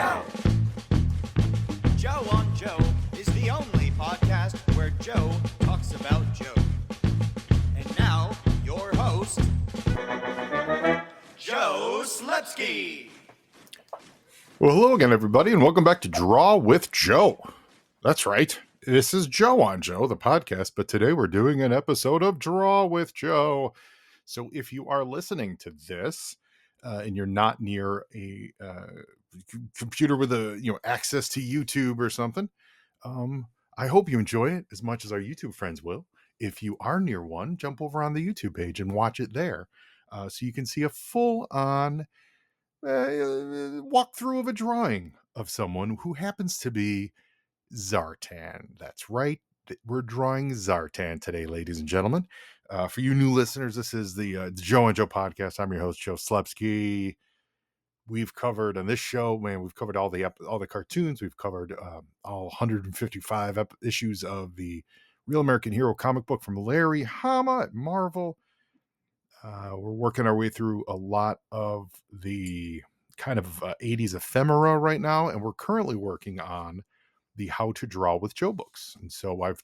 Joe! Joe on Joe is the only podcast where Joe talks about Joe. And now, your host, Joe Slepsky. Well, hello again, everybody, and welcome back to Draw with Joe. That's right. This is Joe on Joe, the podcast, but today we're doing an episode of Draw with Joe. So if you are listening to this and you're not near a computer with access to YouTube or something, I hope you enjoy it as much as our YouTube friends will. If you are near one, jump over on the YouTube page and watch it there so you can see a full-on walkthrough of a drawing of someone who happens to be Zartan. That's right. We're drawing Zartan today, ladies and gentlemen. For you new listeners, this is the Joe and Joe podcast. I'm your host, Joe Slepsky. We've covered on this show, man, we've covered all the cartoons. We've covered all 155 issues of the Real American Hero comic book from Larry Hama at Marvel. We're working our way through a lot of the kind of 80s ephemera right now, and we're currently working on the How to Draw with Joe books. And so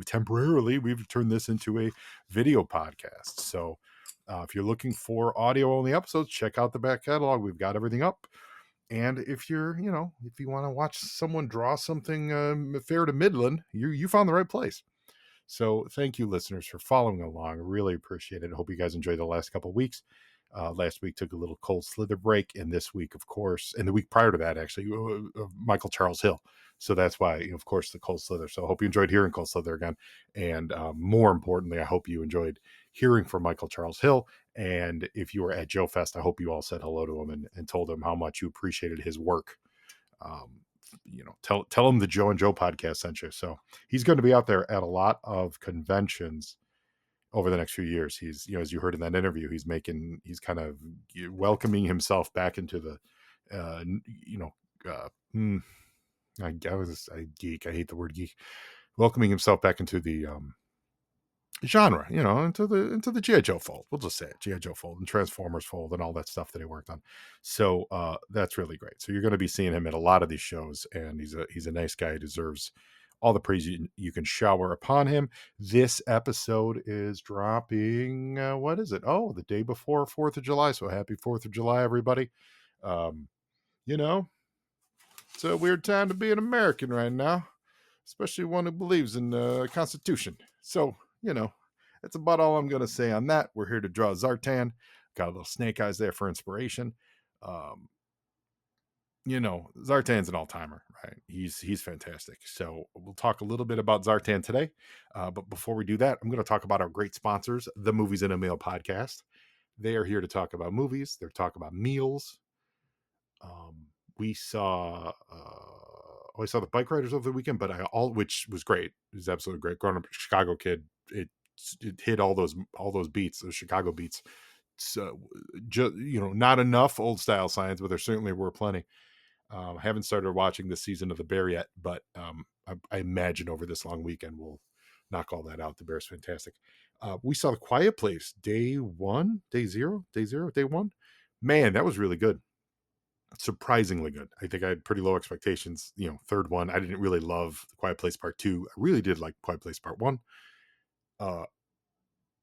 temporarily we've turned this into a video podcast. So if you're looking for audio only episodes, check out the back catalog. We've got everything up. And if you're, if you want to watch someone draw something fair to Midland, you found the right place. So thank you, listeners, for following along. I really appreciate it. I hope you guys enjoyed the last couple of weeks. Last week took a little Cold Slither break, and this week, of course, and the week prior to that, actually, Michael Charles Hill. So that's why, of course, the Cold Slither. So I hope you enjoyed hearing Cold Slither again. And more importantly, I hope you enjoyed hearing from Michael Charles Hill. And if you were at Joe Fest, I hope you all said hello to him and told him how much you appreciated his work. Tell him the Joe and Joe podcast sent you. So he's going to be out there at a lot of conventions over the next few years. He's, as you heard in that interview, he's kind of welcoming himself back into the, geek. I hate the word geek. Welcoming himself back into the genre, into the G.I. Joe fold. We'll just say it, G.I. Joe fold and Transformers fold and all that stuff that he worked on. So that's really great. So you're going to be seeing him at a lot of these shows, and he's a nice guy. He deserves all the praise you can shower upon him. This episode is dropping, what is it? Oh, the day before 4th of July. So happy 4th of July, everybody. It's a weird time to be an American right now, especially one who believes in the Constitution. So, that's about all I'm going to say on that. We're here to draw Zartan. Got a little snake eyes there for inspiration. Zartan's an all-timer, right? He's fantastic. So we'll talk a little bit about Zartan today. But before we do that, I'm going to talk about our great sponsors, the Movies in a Meal podcast. They are here to talk about movies. They're talking about meals. We saw the Bike Riders over the weekend, but which was great. It was absolutely great. Growing up a Chicago kid, it hit all those beats, those Chicago beats. So, not enough old style signs, but there certainly were plenty. I haven't started watching this season of The Bear yet, but I imagine over this long weekend we'll knock all that out. The Bear's fantastic. We saw The Quiet Place day one. Man, that was really good. Surprisingly good. I think I had pretty low expectations. Third one, I didn't really love The Quiet Place Part 2. I really did like Quiet Place Part 1.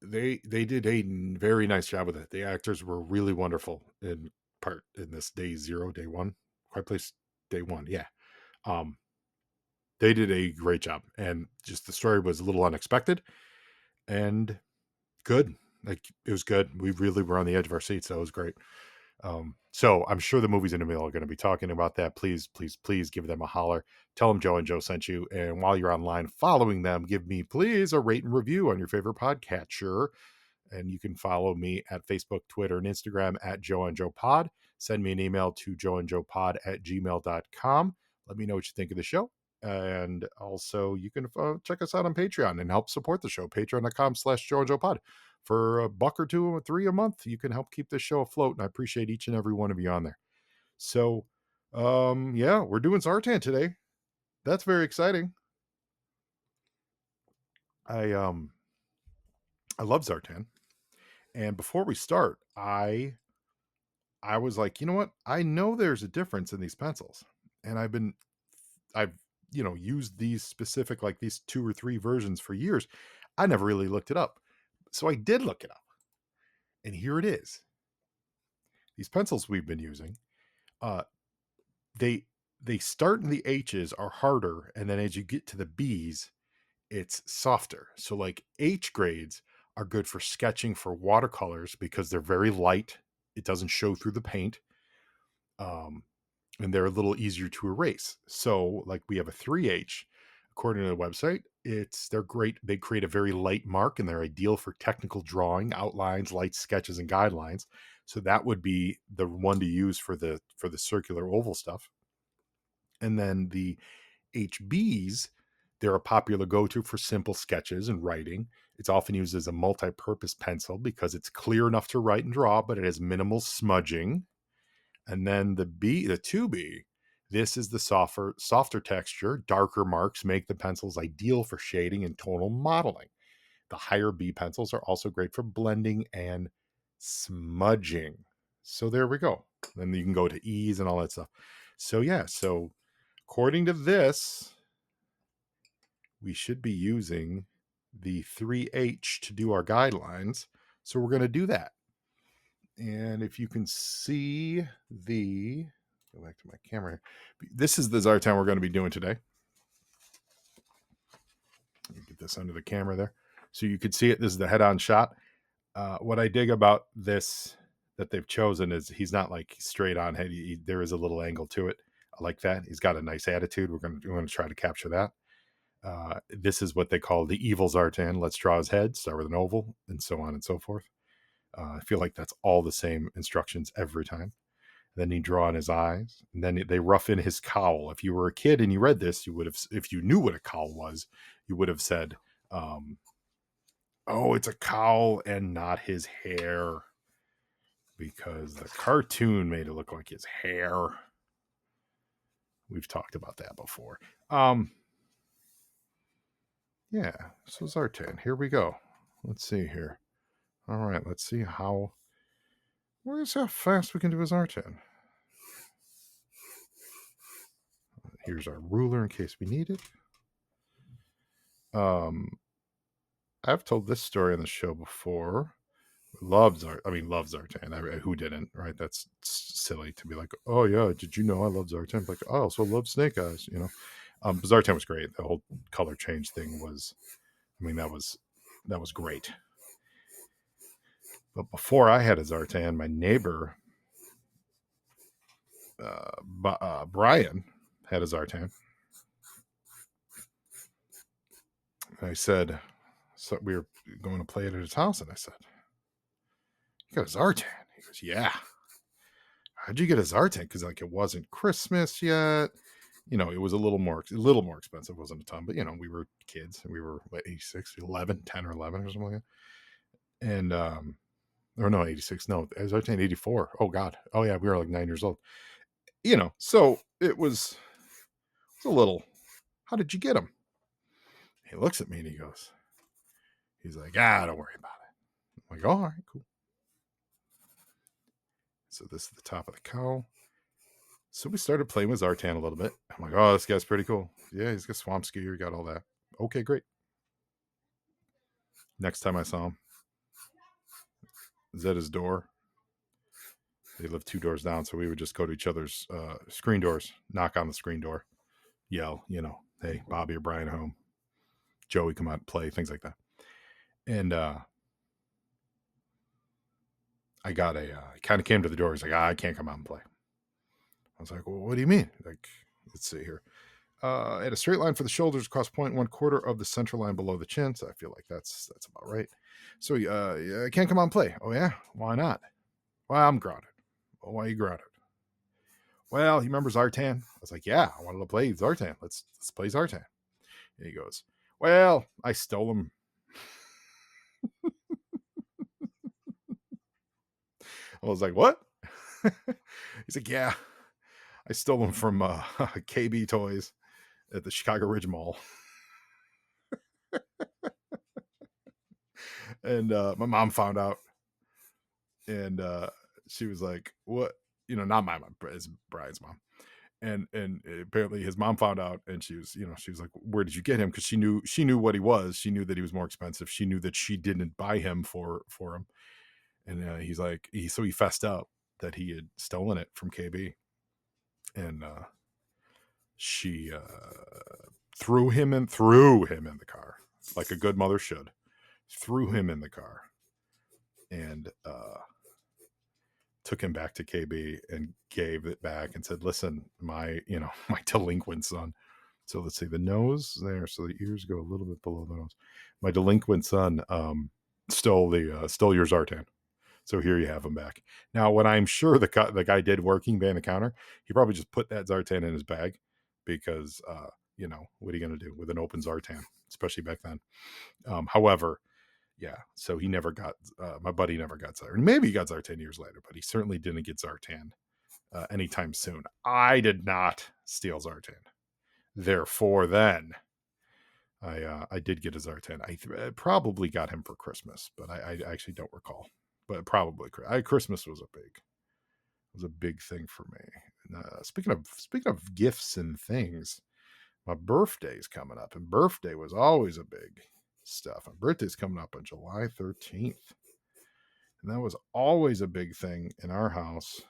They did a very nice job with it. The actors were really wonderful in this day one. Quiet Place day one. Yeah. They did a great job, and just the story was a little unexpected and good. Like, it was good. We really were on the edge of our seats. So it was great. So I'm sure the Movies in the Middle are going to be talking about that. Please, please, please give them a holler. Tell them Joe and Joe sent you. And while you're online following them, give me, please, a rate and review on your favorite podcatcher. And you can follow me at Facebook, Twitter, and Instagram at Joe and Joe Pod. Send me an email to joeandjoepod@gmail.com. Let me know what you think of the show. And also, you can check us out on Patreon and help support the show. Patreon.com/Joe and Joe Pod. For $1 or $2 or $3 a month, you can help keep this show afloat, and I appreciate each and every one of you on there. So, we're doing Zartan today. That's very exciting. I love Zartan. And before we start, I was like, you know what? I know there's a difference in these pencils. and I've used these specific, like these 2 or 3 versions for years. I never really looked it up. So I did look it up. And here it is. These pencils we've been using, uh they they start in the H's are harder, and then as you get to the B's, it's softer. So like H grades are good for sketching for watercolors because they're very light. It doesn't show through the paint. Um and they're a little easier to erase. So, like, we have a 3H, according to the website. They're great. They create a very light mark, and they're ideal for technical drawing, outlines, light sketches, and guidelines. So that would be the one to use for the circular oval stuff. And then the HBs, they're a popular go-to for simple sketches and writing. It's often used as a multi-purpose pencil because it's clear enough to write and draw, but it has minimal smudging. And then the 2B, this is the softer texture. Darker marks make the pencils ideal for shading and tonal modeling. The higher B pencils are also great for blending and smudging. So there we go. Then you can go to E's and all that stuff. So yeah, so according to this, we should be using the 3H to do our guidelines. So we're going to do that. And if you can see go back to my camera. This is the Zartan we're going to be doing today. Let me get this under the camera there. So you could see it. This is the head-on shot. What I dig about this that they've chosen is he's not like straight on head. There is a little angle to it. I like that. He's got a nice attitude. We're going to try to capture that. This is what they call the evil Zartan. Let's draw his head, start with an oval, and so on and so forth. I feel like that's all the same instructions every time. Then you draw in his eyes, and then they rough in his cowl. If you were a kid and you read this, you would have, if you knew what a cowl was, you would have said, "Oh, it's a cowl and not his hair," because the cartoon made it look like his hair. We've talked about that before. Yeah. So Zartan, here we go. Let's see here. All right, let's see where's how fast we can do a Zartan. Here's our ruler in case we need it. I've told this story on the show before. Love Zartan. Who didn't, right? That's silly to be like, oh yeah, did you know I love Zartan? Like, oh, so love Snake Eyes, but Zartan was great. The whole color change thing was, that was great. But before I had a Zartan, my neighbor, Brian, had a Zartan. And I said, so we were going to play it at his house, and I said, "You got a Zartan?" He goes, "Yeah." "How'd you get a Zartan?" Because like it wasn't Christmas yet. It was a little more expensive. It wasn't a ton, but we were kids, and we were 86, 11, 10 or 11 or something like that. And or no, 86. No, I was 84. Oh God. Oh yeah, we were like 9 years old. So it was a little. How did you get him? He looks at me and he's like, don't worry about it. I'm like, oh, all right, cool. So this is the top of the cowl. So we started playing with Zartan a little bit. I'm like, oh, this guy's pretty cool. Yeah, he's got swamp skier, he got all that. Okay, great. Next time I saw him, is at his door. They lived 2 doors down, so we would just go to each other's screen doors, knock on the screen door, yell, hey, Bobby or Brian home. Joey, come out and play, things like that. And I got he kind of came to the door. He's like, I can't come out and play. I was like, well, what do you mean? Like, let's see here. At a straight line for the shoulders across 0.1 of the center line below the chin. So I feel like that's about right. So I can't come out and play. Oh yeah, why not? Well, I'm grounded. Well, why are you grounded? Well, you remember Zartan? I was like, yeah, I wanted to play Zartan. Let's play Zartan. And he goes, well, I stole him. I was like, what? He's like, yeah, I stole him from KB Toys at the Chicago Ridge Mall. And my mom found out, and she was like, what? Not my mom, it's Brian's mom. And apparently his mom found out, and she was like, where did you get him? Because she knew what he was. She knew that he was more expensive. She knew that she didn't buy him for him. And he's like, he fessed up that he had stolen it from KB. And she threw him in the car like a good mother should. Threw him in the car and took him back to KB and gave it back and said, listen, my my delinquent son. So let's see, the nose there, so the ears go a little bit below the nose. My delinquent son stole your Zartan. So here you have him back. Now, what I'm sure the guy did working behind the counter, he probably just put that Zartan in his bag because what are you going to do with an open Zartan, especially back then? However, yeah, so he never got my buddy never got Zartan. Maybe he got Zartan years later, but he certainly didn't get Zartan anytime soon. I did not steal Zartan. Therefore, then I did get a Zartan. I probably got him for Christmas, but I actually don't recall. But probably Christmas was a big thing for me. And, speaking of gifts and things, my birthday's coming up, and birthday was always a big stuff. My birthday's coming up on July 13th, and that was always a big thing in our house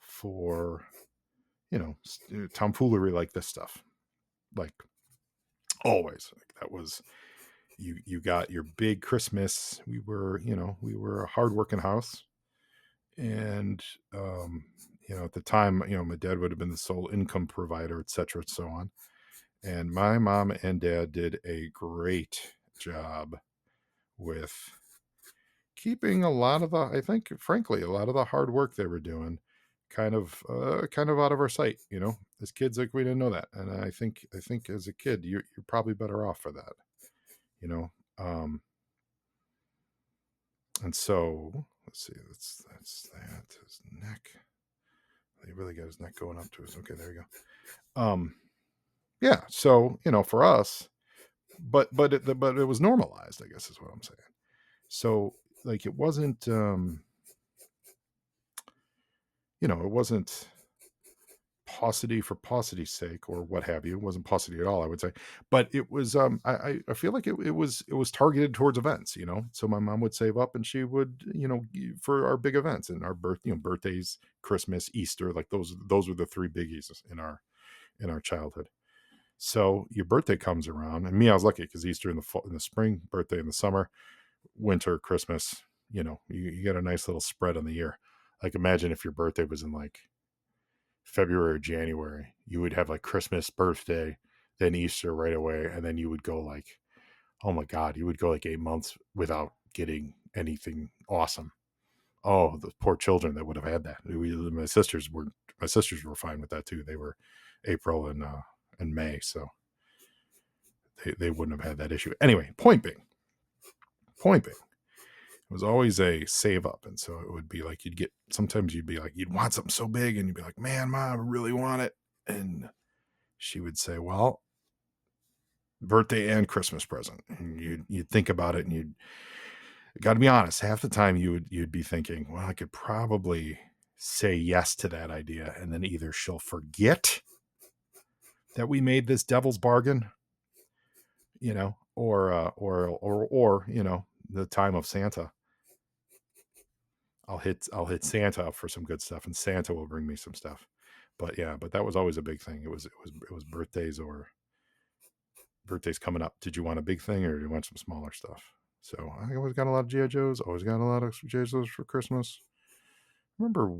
for tomfoolery like this stuff, like always. Like that was you got your big Christmas. We were a hardworking house, and at the time, my dad would have been the sole income provider, etc., and so on. And my mom and dad did a great job with keeping a lot of the, I think, frankly, a lot of the hard work they were doing kind of out of our sight. As kids, like, we didn't know that, and I think as a kid, you're probably better off for that. you know and so let's see, that's that, his neck. He really got his neck going up to us. Okay, there you go. Yeah, so for us, but it was normalized, I guess is what I'm saying. So, like, it wasn't it wasn't paucity for paucity's sake or what have you. It wasn't paucity at all, I would say. But it was I feel like it was targeted towards events. So my mom would save up, and she would, for our big events and our birthdays, Christmas, Easter. Like, those were the three biggies in our childhood. So your birthday comes around, and me, I was lucky because Easter in the fall, in the spring, birthday in the summer, winter, Christmas. You get a nice little spread on the year. Like, imagine if your birthday was in, like, February or January, you would have, like, Christmas, birthday, then Easter right away, and then you would go, like, oh my God, you would go like 8 months without getting anything awesome. Oh, the poor children that would have had that. My sisters were fine with that too. They were April and May, so they wouldn't have had that issue. Anyway, point being, it was always a save up. And so it would be like, sometimes you'd be like, you'd want something so big, and you'd be like, man, Mom, I really want it. And she would say, well, birthday and Christmas present. And you'd think about it, and you'd got to be honest, half the time you'd be thinking, well, I could probably say yes to that idea, and then either she'll forget that we made this devil's bargain, or the time of Santa. I'll hit Santa up for some good stuff, and Santa will bring me some stuff. But yeah, that was always a big thing. It was birthdays coming up. Did you want a big thing, or do you want some smaller stuff? So I always got a lot of G.I. Joes. Always got a lot of G.I. Joes for Christmas. Remember,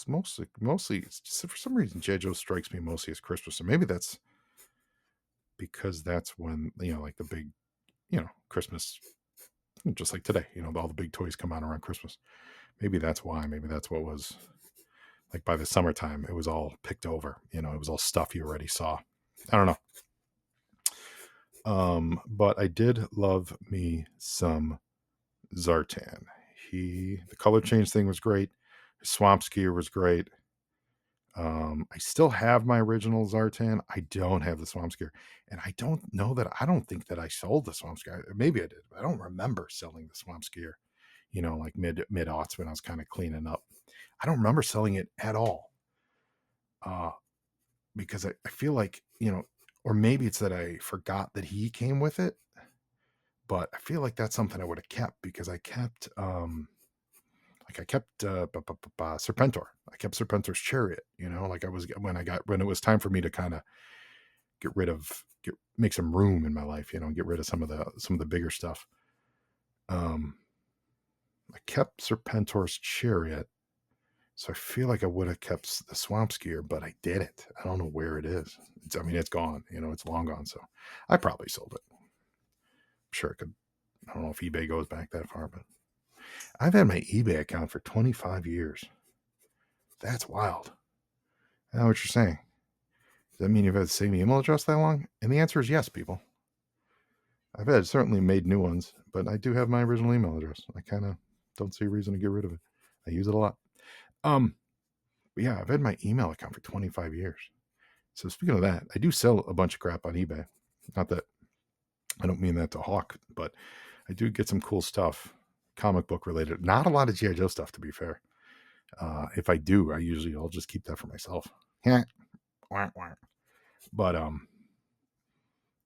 mostly for some reason, G.I. Joe strikes me mostly as Christmas. So maybe that's because that's when, like, the big, Christmas, just like today, all the big toys come out around Christmas. Maybe that's why. Maybe that's what was, like, by the summertime, it was all picked over. It was all stuff you already saw. I don't know. But I did love me some Zartan. The color change thing was great. His swamp skier was great. I still have my original Zartan. I don't have the swamp skier, and I don't think that I sold the swamp skier. Maybe I did, but I don't remember selling the swamp skier. Like mid aughts when I was kind of cleaning up. I don't remember selling it at all. Because I feel like, or maybe it's that I forgot that he came with it, but I feel like that's something I would have kept because I kept, Serpentor. I kept Serpentor's Chariot, like when it was time for me to kind of make some room in my life, and get rid of some of the bigger stuff. I kept Serpentor's Chariot. So I feel like I would have kept the swamp skier, but I didn't. I don't know where it is. It's gone. It's long gone. So I probably sold it. I'm sure it could. I don't know if eBay goes back that far, but I've had my eBay account for 25 years. That's wild. I know what you're saying. Does that mean you've had the same email address that long? And the answer is yes, people. I've certainly made new ones, but I do have my original email address. I kind of don't see a reason to get rid of it. I use it a lot. But yeah, I've had my email account for 25 years. So speaking of that, I do sell a bunch of crap on eBay. Not that I don't mean that to hawk, but I do get some cool stuff, comic book related. Not a lot of G.I. Joe stuff, to be fair. If I do, I'll just keep that for myself. But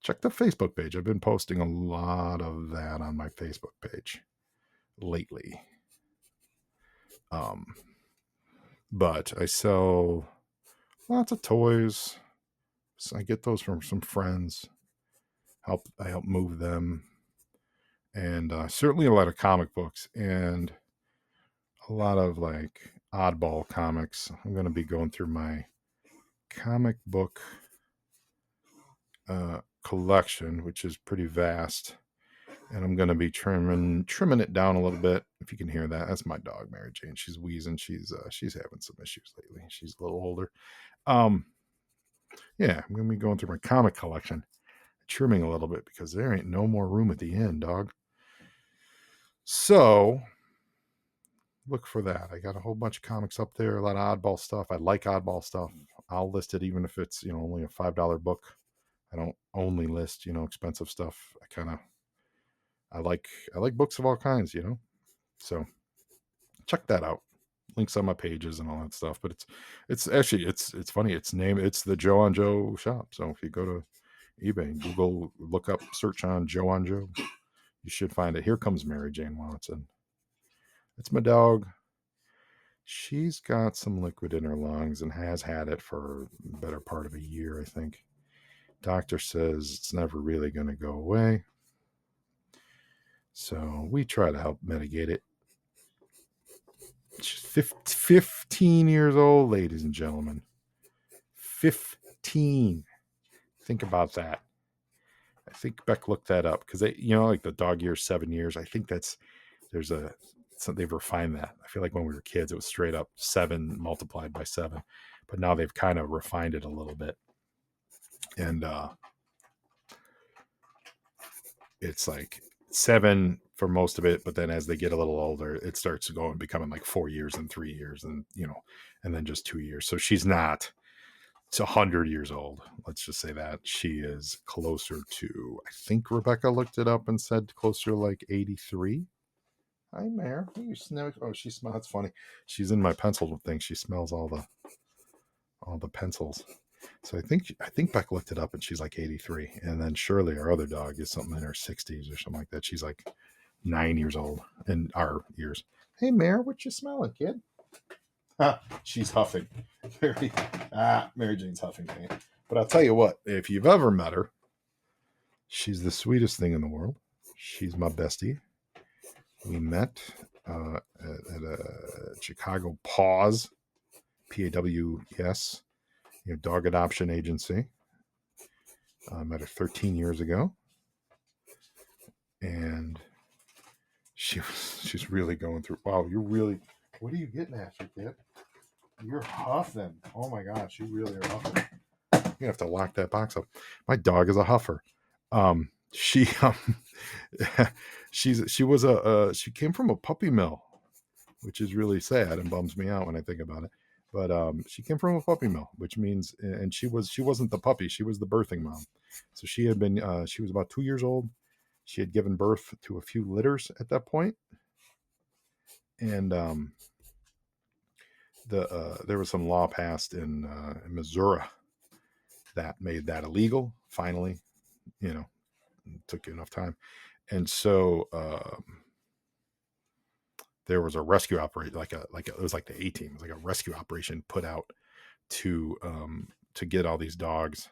check the Facebook page. I've been posting a lot of that on my Facebook page lately. But I sell lots of toys. So I get those from some friends. I help move them, and certainly a lot of comic books and a lot of like oddball comics. I'm going to be going through my comic book collection, which is pretty vast, and I'm going to be trimming it down a little bit. If you can hear that, that's my dog, Mary Jane. She's wheezing. She's having some issues lately. She's a little older. Yeah, I'm going to be going through my comic collection, trimming a little bit because there ain't no more room at the end, dog. So look for that. I got a whole bunch of comics up there, a lot of oddball stuff. I like oddball stuff. I'll list it even if it's, only a $5 book. I don't only list, expensive stuff. I like books of all kinds, So check that out. Links on my pages and all that stuff. But it's actually it's funny. It's the Joe on Joe shop. So if you go to eBay, Google, look up, search on Joe on Joe, you should find it. Here comes Mary Jane Watson. It's my dog. She's got some liquid in her lungs and has had it for the better part of a year, I think. Doctor says it's never really going to go away. So we try to help mitigate it. She's 15 years old, ladies and gentlemen. 15. Think about that. I think Beck looked that up because like the dog year 7 years. I think they've refined that. I feel like when we were kids, it was straight up 7 multiplied by 7, but now they've kind of refined it a little bit. And it's like 7 for most of it, but then as they get a little older, it starts becoming like 4 years and 3 years, and and then just 2 years. So she's not 100 years old. Let's just say that she is closer to. I think Rebecca looked it up and said closer to like 83. Hi, Mare. You smell? Oh, she smells. That's funny. She's in my pencil thing. She smells all the pencils. So I think Beck looked it up and she's like 83. And then Shirley, our other dog, is something in her 60s or something like that. She's like 9 years old in our years. Hey, Mare, what you smelling, kid? She's huffing. Mary Jane's huffing. But I'll tell you what, if you've ever met her, she's the sweetest thing in the world. She's my bestie. We met at a Chicago Paws, PAWS, dog adoption agency. I met her 13 years ago, and she's really going through. Wow, what are you getting at, kid? You're huffing. Oh my gosh, you really are huffing. You have to lock that box up. My dog is a huffer. She she came from a puppy mill, which is really sad and bums me out when I think about it. But she came from a puppy mill, which means, and she wasn't the puppy, she was the birthing mom. So she was about 2 years old. She had given birth to a few litters at that point, and there was some law passed in Missouri that made that illegal. Finally, you know, it took enough time, and so there was a rescue operation, it was like the A team, it was like a rescue operation put out to get all these dogs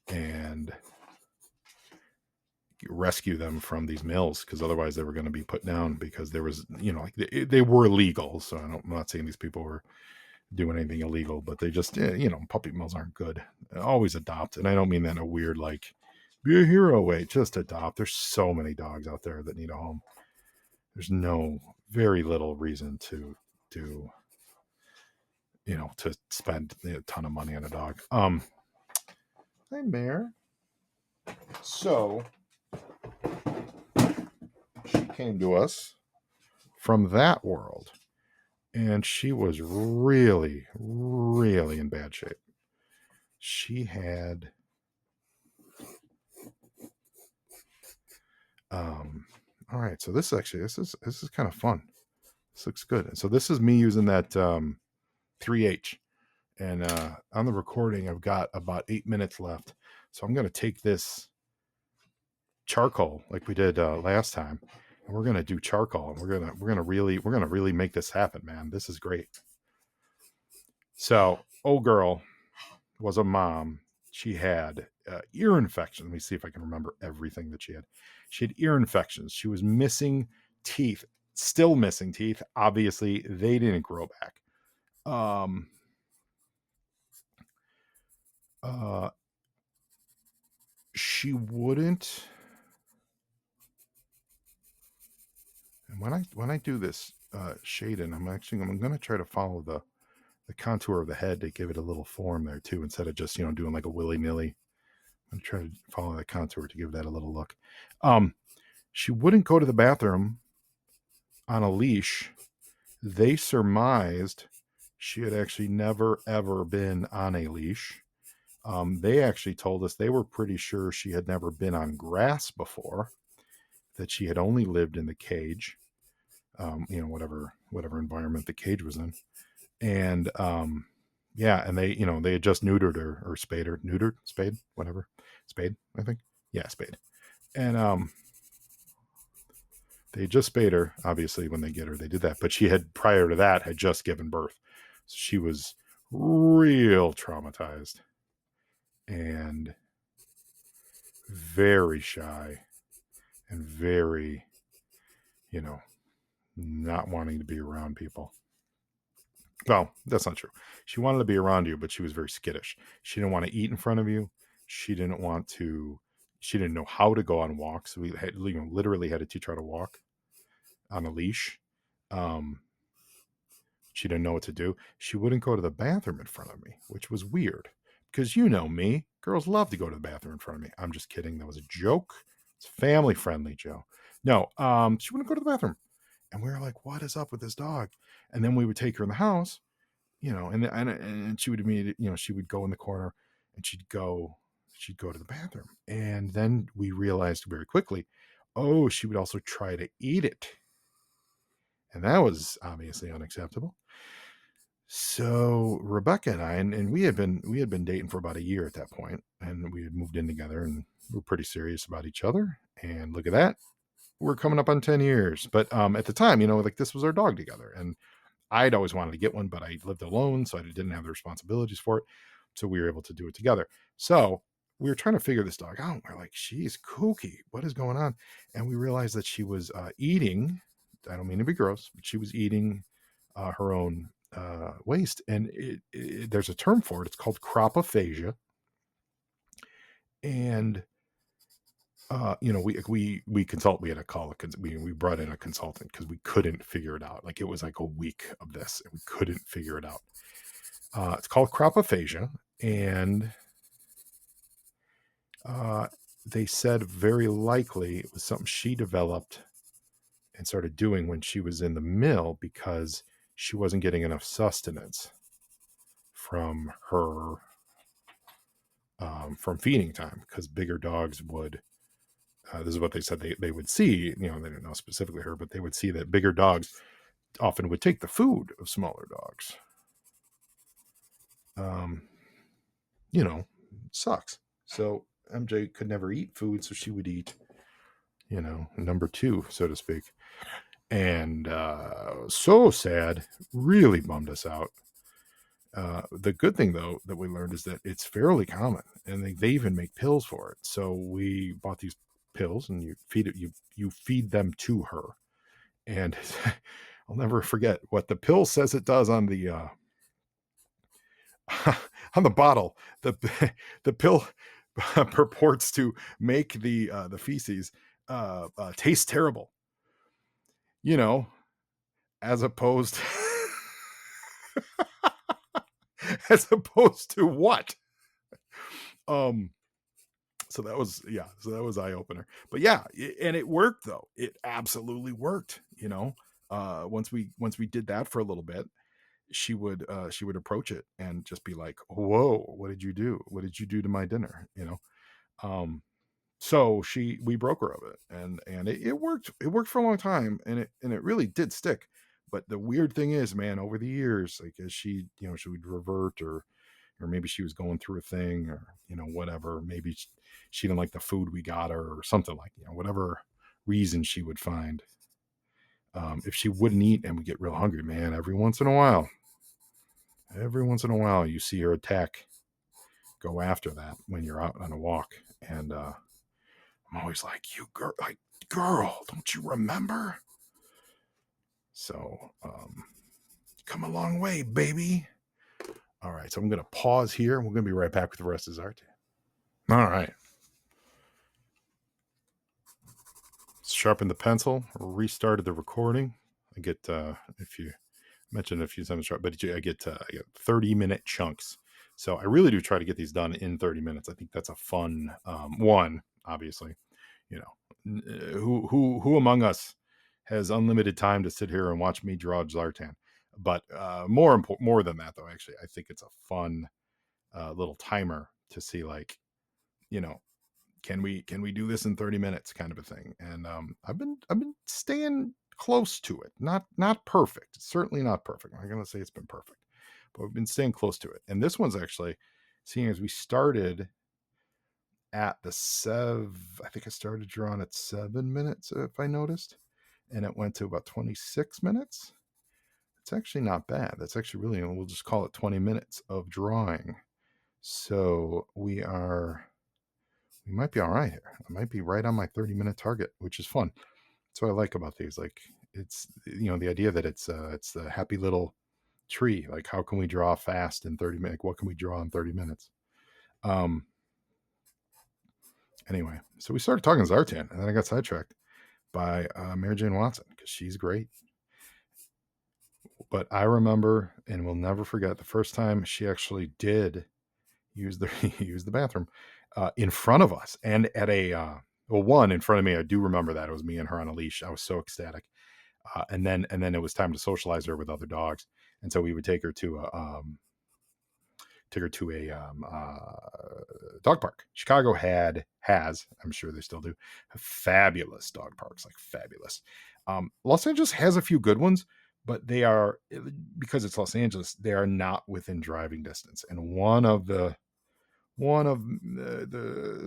and rescue them from these mills, because otherwise they were going to be put down, because there was, like they were illegal. So I'm not saying these people were doing anything illegal, but they just, puppy mills aren't good. Always adopt. And I don't mean that in a weird, like, be a hero way, just adopt. There's so many dogs out there that need a home. There's very little reason to do, to spend a ton of money on a dog. Hi, Mare. So she came to us from that world, and she was really, really in bad shape. She had all right, so this is kind of fun. This looks good. And so this is me using that 3H, and on the recording I've got about 8 minutes left, so I'm going to take this charcoal like we did last time, and we're going to do charcoal, and we're going to really make this happen, man. This is great. So old girl was a mom. She had ear infection. Let me see if I can remember everything that she had. She had ear infections. She was missing teeth, still missing teeth. Obviously, they didn't grow back. She wouldn't. And when I do this shading, I'm going to try to follow the contour of the head to give it a little form there too, instead of just doing like a willy nilly. I'm going to try to follow the contour to give that a little look. She wouldn't go to the bathroom on a leash. They surmised she had actually never ever been on a leash. They actually told us they were pretty sure she had never been on grass before, that she had only lived in the cage, whatever environment the cage was in. And yeah, and they had just neutered her, or spayed her, spayed, whatever, spayed, I think. Yeah, spayed. And they just spayed her, obviously. When they get her, they did that, but she had, prior to that, had just given birth, so she was real traumatized and very shy and very, not wanting to be around people. Well, that's not true. She wanted to be around you, but she was very skittish. She didn't want to eat in front of you. She didn't know how to go on walks. We had, literally had to teach her how to walk on a leash. She didn't know what to do. She wouldn't go to the bathroom in front of me, which was weird, because me, girls love to go to the bathroom in front of me. I'm just kidding. That was a joke. It's family friendly, Joe. No, she wouldn't go to the bathroom. And we were like, what is up with this dog? And then we would take her in the house, and she would immediately, she would go in the corner, and she'd go to the bathroom. And then we realized very quickly, oh, she would also try to eat it. And that was obviously unacceptable. So Rebecca and I, and we had been dating for about a year at that point, and we had moved in together, and we were pretty serious about each other. And look at that, we're coming up on 10 years. But at the time, like, this was our dog together, and I'd always wanted to get one, but I lived alone, so I didn't have the responsibilities for it. So we were able to do it together. So we were trying to figure this dog out. We're like, she's kooky. What is going on? And we realized that she was eating. I don't mean to be gross, but she was eating her own waste. And there's a term for it. It's called cropophagia. And we consult. We had to call we brought in a consultant, because we couldn't figure it out. Like, it was like a week of this, and we couldn't figure it out. It's called cropophagia, and they said very likely it was something she developed and started doing when she was in the mill, because she wasn't getting enough sustenance from her from feeding time, because bigger dogs would. This is what they said they would see. They didn't know specifically her, but they would see that bigger dogs often would take the food of smaller dogs. You know, sucks. So MJ could never eat food, so she would eat, number two, so to speak. And so sad, really bummed us out. The good thing, though, that we learned is that it's fairly common, and they even make pills for it. So we bought these pills, and you feed it. You feed them to her, and I'll never forget what the pill says it does on the on the bottle. The pill purports to make the feces taste terrible. As opposed as opposed to what? So that was eye opener. But yeah, and it worked though. It absolutely worked. Once we did that for a little bit, she would approach it and just be like, "Whoa, what did you do? What did you do to my dinner?" So we broke her of it, and it worked. It worked for a long time, and it really did stick. But the weird thing is, man, over the years, like as she would revert, or maybe she was going through a thing, or whatever. Maybe she didn't like the food we got her, or something, like whatever reason she would find. If she wouldn't eat and we get real hungry, man, every once in a while, you see her go after that when you're out on a walk, and I'm always like, "You girl, don't you remember?" So, come a long way, baby. All right, so I'm going to pause here. We're going to be right back with the rest of Zartan. All right. Sharpened the pencil, restarted the recording. I get, if you mentioned a few times, but I get 30-minute chunks. So I really do try to get these done in 30 minutes. I think that's a fun one, obviously. Who among us has unlimited time to sit here and watch me draw Zartan? But more than that, though, actually, I think it's a fun little timer to see, like, can we do this in 30 minutes, kind of a thing. And I've been staying close to it. Not perfect. It's certainly not perfect. I'm not gonna say it's been perfect, but we've been staying close to it. And this one's actually, seeing as we started at I think I started drawing at 7 minutes, if I noticed, and it went to about 26 minutes. It's actually not bad. That's actually really, we'll just call it 20 minutes of drawing. So we might be all right here. I might be right on my 30-minute target, which is fun. That's what I like about these. Like, it's the idea that it's the happy little tree. Like, how can we draw fast in 30 minutes? Like, what can we draw in 30 minutes? Anyway, so we started talking Zartan, and then I got sidetracked by Mary Jane Watson, because she's great. But I remember, and will never forget, the first time she actually did use the bathroom in front of us, and at one in front of me. I do remember that it was me and her on a leash. I was so ecstatic. And then it was time to socialize her with other dogs, and so we would take her to a dog park. Chicago has, I'm sure they still do, fabulous dog parks, like fabulous. Los Angeles has a few good ones, but they are, because it's Los Angeles, they are not within driving distance. And one of the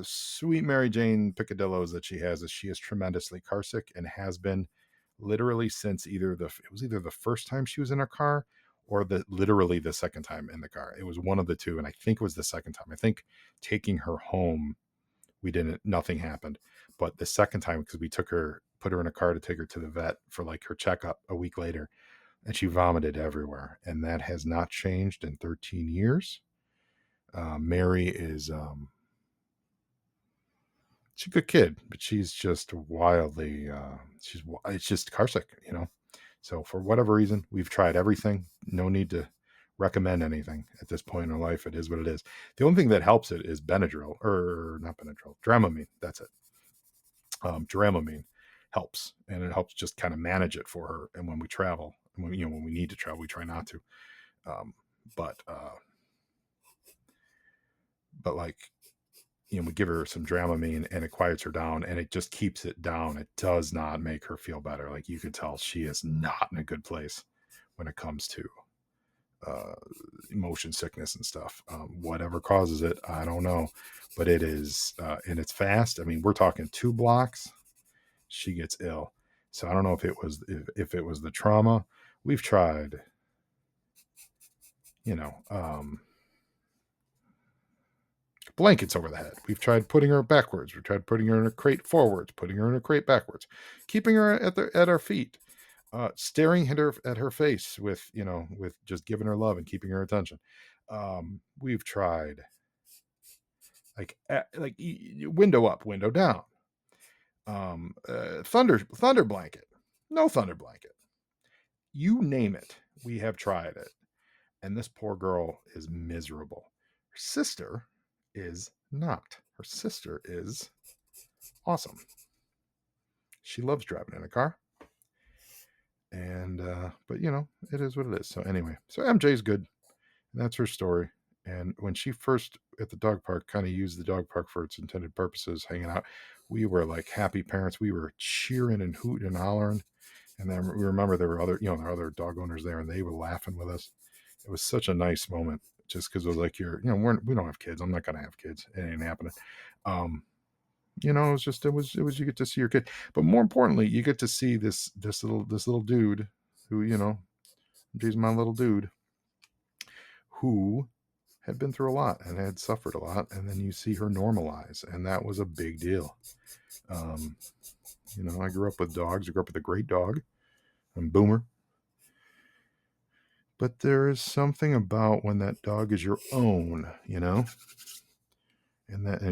sweet Mary Jane picadillos that she has is she is tremendously carsick, and has been literally since it was either the first time she was in her car, or literally the second time in the car. It was one of the two, and I think it was the second time. I think taking her home, nothing happened, but the second time, because we put her in a car to take her to the vet for like her checkup a week later, and she vomited everywhere, and that has not changed in 13 years. Mary is she's a good kid, but she's just wildly it's just carsick, So for whatever reason, we've tried everything. No need to recommend anything at this point in our life. It is what it is. The only thing that helps it is Benadryl, or not Benadryl, Dramamine. That's it. Dramamine helps, and it helps just kind of manage it for her. And when we travel, when we need to travel, we try not to. But like, we give her some Dramamine and it quiets her down and it just keeps it down. It does not make her feel better. Like you could tell she is not in a good place when it comes to uh, motion sickness and stuff. Whatever causes it, I don't know, but it is, and it's fast. I mean, we're talking 2 blocks. She gets ill. So I don't know if it was the trauma. We've tried, you know, blankets over the head. We've tried putting her backwards. We've tried putting her in a crate forwards, putting her in a crate backwards, keeping her at our feet, staring at her face with with just giving her love and keeping her attention. We've tried like window up, window down, thunder blanket, no thunder blanket, you name it. We have tried it, and this poor girl is miserable. Her sister is not. Her sister is awesome. She loves driving in a car. And but it is what it is. So anyway, so MJ's good. And that's her story. And when she first at the dog park kind of used the dog park for its intended purposes, hanging out, we were like happy parents. We were cheering and hooting and hollering. And then we remember there were there were other dog owners there, and they were laughing with us. It was such a nice moment, just because it was like we don't have kids. I'm not gonna have kids. It ain't happening. It was just it was you get to see your kid, but more importantly, you get to see this little dude who he's my little dude who had been through a lot and had suffered a lot, and then you see her normalize, and that was a big deal. um I grew up with dogs. I grew up with a great dog, and Boomer. But there is something about when that dog is your own, and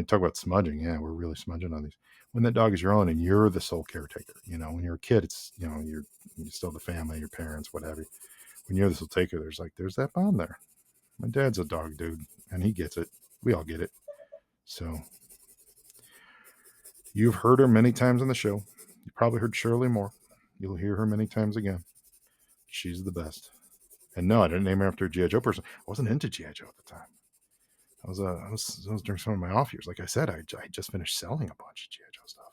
talk about smudging. Yeah, we're really smudging on these. When that dog is your own and you're the sole caretaker, when you're a kid, it's, you're still the family, your parents, whatever. When you're the sole taker, there's that bond there. My dad's a dog dude, and he gets it. We all get it. So you've heard her many times on the show. You probably heard Shirley more. You'll hear her many times again. She's the best. And no, I didn't name her after a G.I. Joe person. I wasn't into G.I. Joe at the time. I was during some of my off years. Like I said, I just finished selling a bunch of G.I. Joe stuff.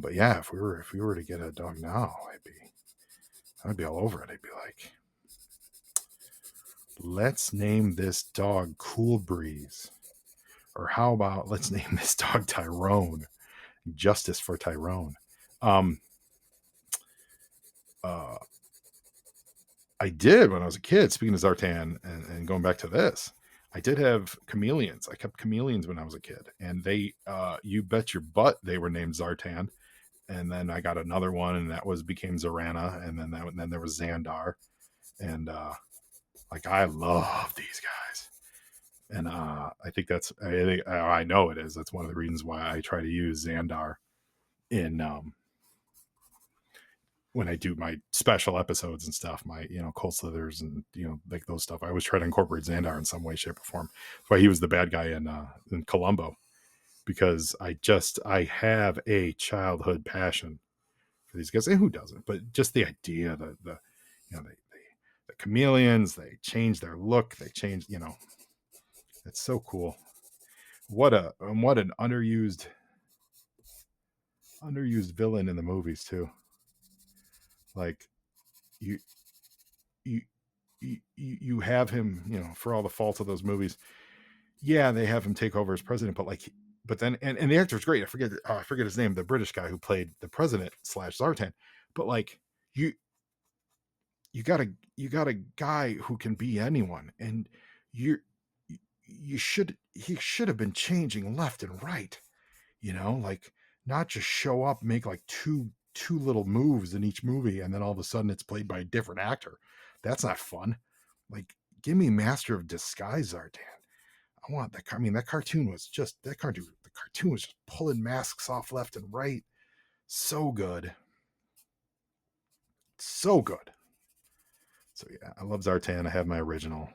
But yeah, if we were to get a dog now, I'd be all over it. I'd be like, let's name this dog Cool Breeze. Or how about let's name this dog Tyrone? Justice for Tyrone. I did when I was a kid. Speaking of Zartan and going back to this, I did have chameleons. I kept chameleons when I was a kid, and they, you bet your butt, they were named Zartan. And then I got another one, and that became Zorana, and then there was Xandar, and I love these guys, and I know it is. That's one of the reasons why I try to use Xandar in when I do my special episodes and stuff, my Cold Slithers and like those stuff. I always try to incorporate Xandar in some way, shape, or form. That's why he was the bad guy in Columbo, because I have a childhood passion for these guys, and who doesn't? But just the idea that the chameleons, they change their look, they change, it's so cool. What an underused villain in the movies too. Like you you you have him, for all the faults of those movies. Yeah, they have him take over as president, but then and the actor's great. I forget his name, the British guy who played the president / Zartan. But you you got a guy who can be anyone, and you he should have been changing left and right, not just show up, make like two little moves in each movie, and then all of a sudden it's played by a different actor. That's not fun. Like, give me Master of Disguise Zartan. I want that. I mean, that cartoon was just that cartoon. The cartoon was just pulling masks off left and right. So good. So good. So yeah, I love Zartan. I have my original.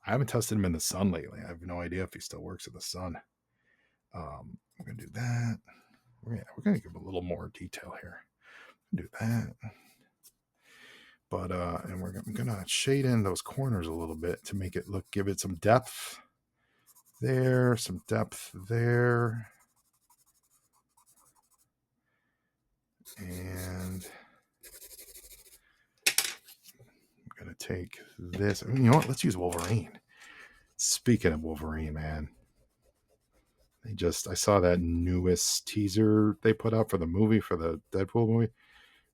I haven't tested him in the sun lately. I have no idea if he still works in the sun. We're gonna do that. We're gonna give a little more detail here. Do that. But I'm gonna shade in those corners a little bit to make it give it some depth. there, some depth there. And I'm going to take this. You know what? Let's use Wolverine. Speaking of Wolverine, man. I saw that newest teaser they put up for the movie, for the Deadpool movie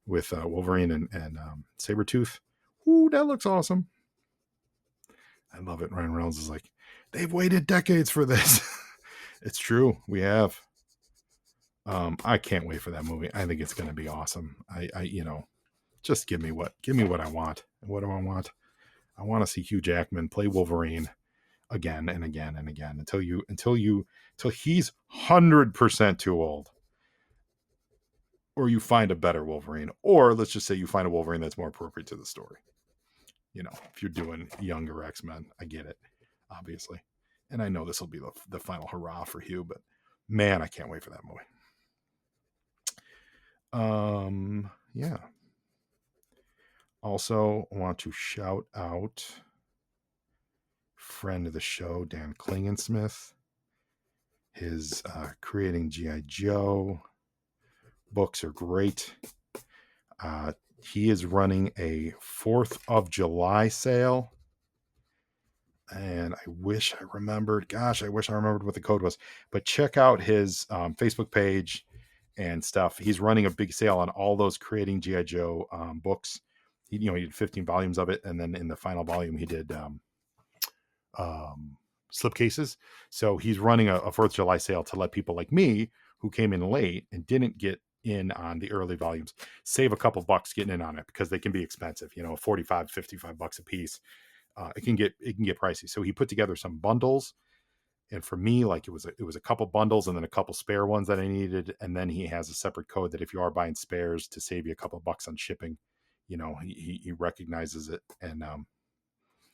with Wolverine and Sabretooth. Ooh, that looks awesome. I love it. Ryan Reynolds is like, they've waited decades for this. It's true. We have. I can't wait for that movie. I think it's going to be awesome. Just give me what I want. What do I want? I want to see Hugh Jackman play Wolverine again and again and again until he's 100% too old, or you find a better Wolverine, or let's just say you find a Wolverine that's more appropriate to the story. If you're doing younger X-Men, I get it, obviously, and I know this will be the final hurrah for Hugh, but man, I can't wait for that movie. Yeah. Also, I want to shout out friend of the show, Dan Klingensmith. His Creating G.I. Joe books are great. He is running a 4th of July sale. And I wish I remembered. Gosh, I wish I remembered what the code was. But check out his Facebook page and stuff. He's running a big sale on all those Creating G.I. Joe books. He did 15 volumes of it. And then in the final volume, he did slipcases. So he's running a 4th of July sale to let people like me who came in late and didn't get in on the early volumes save a couple bucks getting in on it, because they can be expensive, $45, $55 a piece. It can get pricey. So he put together some bundles, and for me, like it was a couple bundles and then a couple spare ones that I needed. And then he has a separate code that if you are buying spares, to save you a couple bucks on shipping, he recognizes it. And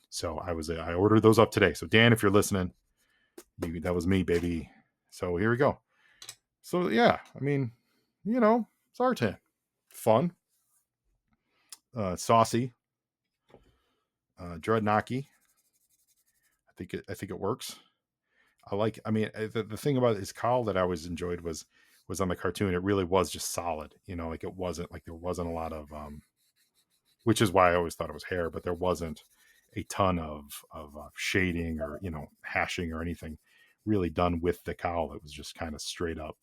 so I ordered those up today. So Dan, if you're listening, that was me, baby. So here we go. So yeah, I mean, Zartan, fun, saucy, dreadnoughty. I think it works. The thing about his cowl that I always enjoyed was on the cartoon. It really was just solid, like it wasn't like there wasn't a lot of which is why I always thought it was hair, but there wasn't a ton of shading or hashing or anything really done with the cowl. It was just kind of straight up,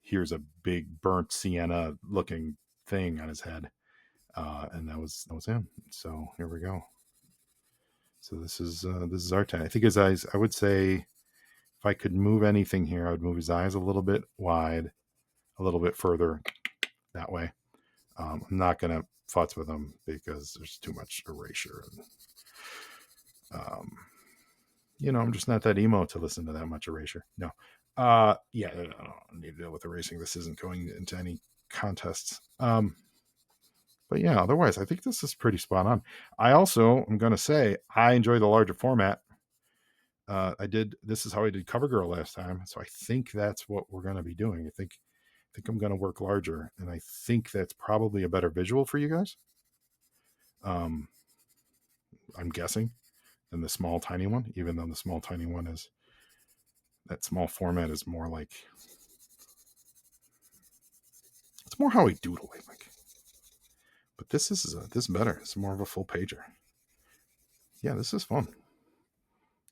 here's a big burnt sienna looking thing on his head, and that was him. So here we go. So this is Zartan. I think his eyes, I would say, if I could move anything here, I would move his eyes a little bit wide, a little bit further that way. I'm not gonna futz with them because there's too much erasure, and I'm just not that emo to listen to that much erasure. No. I don't need to deal with erasing. This isn't going into any contests. But yeah, otherwise, I think this is pretty spot on. I also am going to say I enjoy the larger format. This is how I did CoverGirl last time. So I think that's what we're going to be doing. I think I'm going to work larger, and I think that's probably a better visual for you guys. I'm guessing, than the small, tiny one, even though the small, tiny one is, that small format is more like, it's more how I doodle, I think. But this is better. It's more of a full pager. Yeah, this is fun.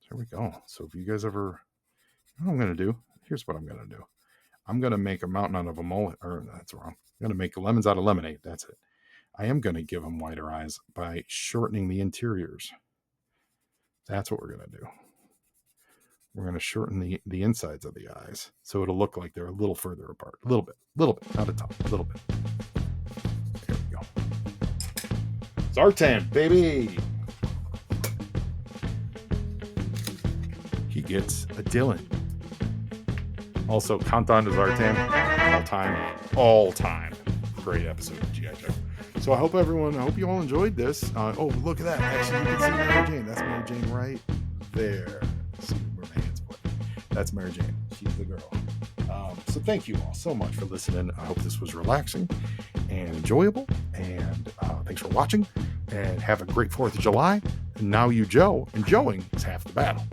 There we go. So if you guys ever, what I'm going to do, here's what I'm going to do. I'm going to make a mountain out of a mole, or that's wrong. I'm going to make lemons out of lemonade. That's it. I am going to give them wider eyes by shortening the interiors. That's what we're going to do. We're going to shorten the insides of the eyes, so it'll look like they're a little further apart. A little bit, not a ton, a little bit. There we go. Zartan, baby! He gets a Dylan. Also, Countdown to Zartan, all time great episode of G.I. Joe. So I hope you all enjoyed this. Oh, look at that. Actually, you can see Mary Jane. That's Mary Jane right there. See where my hands put. That's Mary Jane. She's the girl. So thank you all so much for listening. I hope this was relaxing and enjoyable. And thanks for watching. And have a great 4th of July. And now you Joe. And Joeing is half the battle.